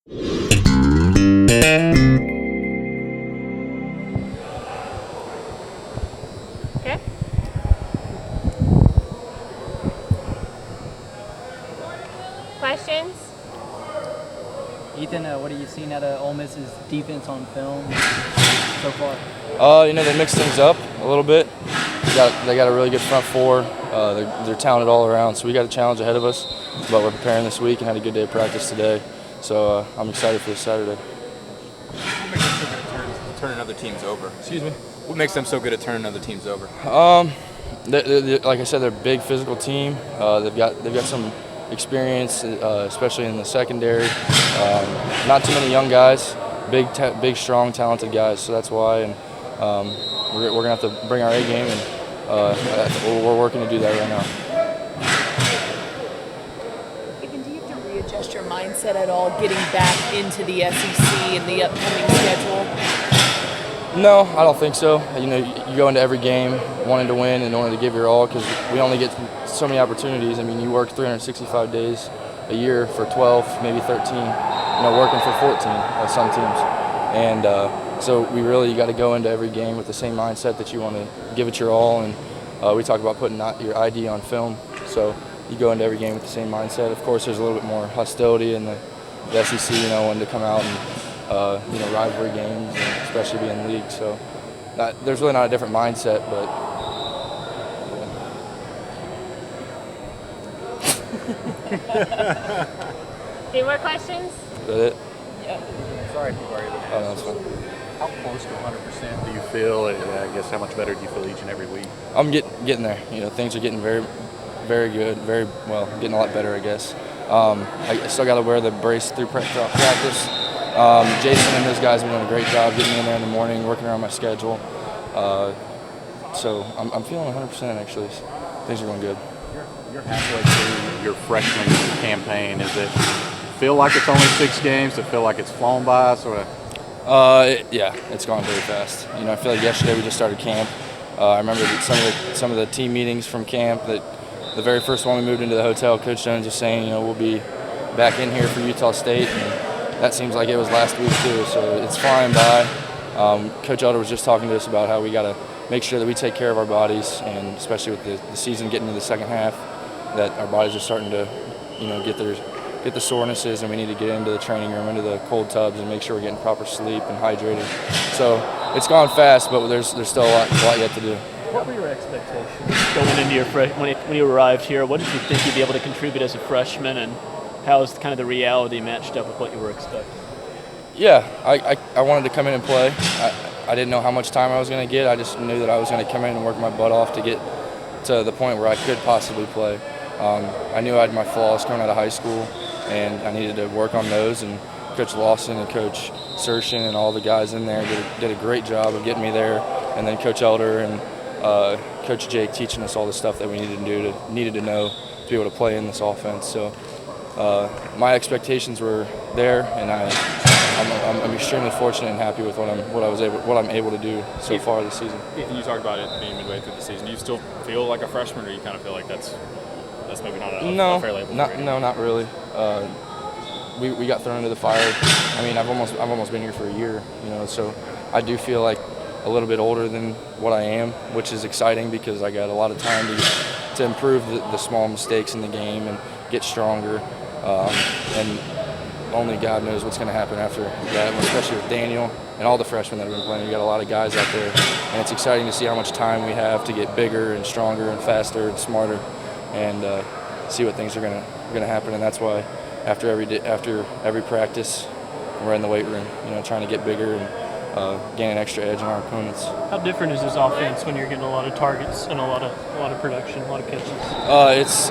Okay. Questions? Ethan, what are you seeing out of Ole Miss's defense on film so far? They mix things up a little bit. They got a really good front four. They're talented all around, so we got a challenge ahead of us. But we're preparing this week and had a good day of practice today. So I'm excited for this Saturday. What makes them so good at turning other teams over? Excuse me? What makes them so good at turning other teams over? Like I said, they're a big physical team. They've got some experience, especially in the secondary. Not too many young guys, big, strong, talented guys. So that's why, and we're gonna have to bring our A game, and we're working to do that right now. Ethan, do you have to readjust your mindset at all, getting back into the SEC and the upcoming schedule? No, I don't think so. You go into every game wanting to win and wanting to give your all because we only get so many opportunities. I mean, you work 365 days a year for 12, maybe 13, working for 14 at some teams. And so you got to go into every game with the same mindset that you want to give it your all. And we talk about putting your ID on film. So you go into every game with the same mindset. Of course, there's a little bit more hostility in the SEC, wanting to come out and rivalry games, and especially being league. So there's really not a different mindset, but Any more questions? is that it? Yeah. Sorry if you worry about Oh, no, that's fine. How close to 100% do you feel? And I guess how much better do you feel each and every week? I'm getting there. Things are getting very, very good, very well, getting a lot better, I guess. I still got to wear the brace through practice. Jason and his guys have done a great job getting me in there in the morning, working around my schedule. So I'm feeling 100% actually. Things are going good. You're halfway through your freshman campaign. Does it feel like it's only 6 games? Does it feel like it's flown by? Sort of. Yeah, it's gone very fast. I feel like yesterday we just started camp. I remember that some of the team meetings from camp. That the very first one we moved into the hotel, Coach Jones was saying, we'll be back in here for Utah State, and that seems like it was last week too. So it's flying by. Coach Elder was just talking to us about how we got to make sure that we take care of our bodies, and especially with the season getting to the second half, that our bodies are starting to, get the sorenesses, and we need to get into the training room, into the cold tubs, and make sure we're getting proper sleep and hydrated. So it's gone fast, but there's still a lot yet to do. What were your expectations going into your when you arrived here? What did you think you'd be able to contribute as a freshman, and how is kind of the reality matched up with what you were expecting? Yeah, I wanted to come in and play. I didn't know how much time I was going to get. I just knew that I was going to come in and work my butt off to get to the point where I could possibly play. I knew I had my flaws coming out of high school, and I needed to work on those. And Coach Lawson and Coach Sershin and all the guys in there did a great job of getting me there. And then Coach Elder and Coach Jake teaching us all the stuff that we needed to know to be able to play in this offense. So my expectations were there, and I'm extremely fortunate and happy with what I'm able to do so far this season. Ethan, you talked about it being midway through the season. Do you still feel like a freshman, or you kind of feel like that's maybe not a fair label? No, not really. We got thrown into the fire. I mean, I've almost been here for a year, so I do feel like a little bit older than what I am, which is exciting because I got a lot of time to improve the small mistakes in the game and get stronger. And only God knows what's going to happen after that, especially with Daniel and all the freshmen that have been playing. We got a lot of guys out there, and it's exciting to see how much time we have to get bigger and stronger and faster and smarter, and see what things are going to happen. And that's why after every practice, we're in the weight room, trying to get bigger and gain an extra edge on our opponents. How different is this offense when you're getting a lot of targets and a lot of production, a lot of catches?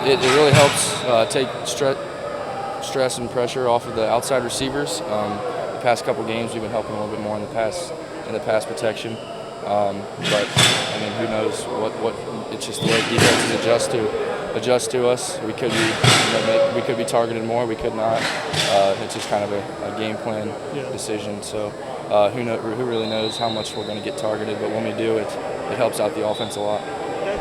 It really helps take stress and pressure off of the outside receivers. The past couple games, we've been helping a little bit more in the pass protection. But I mean, who knows what it's just the way defenses adjust to us. We could be targeted more, we could not. It's just kind of a game plan decision. So who really knows how much we're going to get targeted, but when we do, it helps out the offense a lot.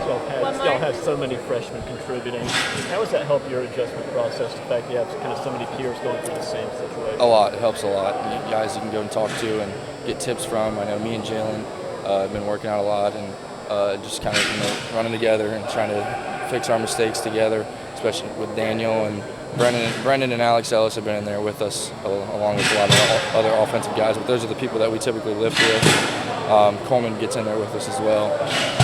Y'all have so many freshmen contributing. How does that help your adjustment process? The fact you have kind of so many peers going through the same situation. A lot. It helps a lot. Guys you can go and talk to and get tips from. I know me and Jalen have been working out a lot and just kind of running together and trying to fix our mistakes together, especially with Daniel and Brendan and Alex Ellis have been in there with us along with a lot of other offensive guys. But those are the people that we typically lift with. Coleman gets in there with us as well.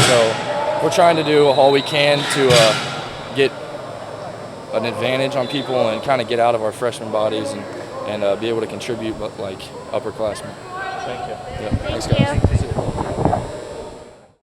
So we're trying to do all we can to get an advantage on people and kind of get out of our freshman bodies and be able to contribute like upperclassmen. Thank you. Yeah, thanks, Thank guys. you.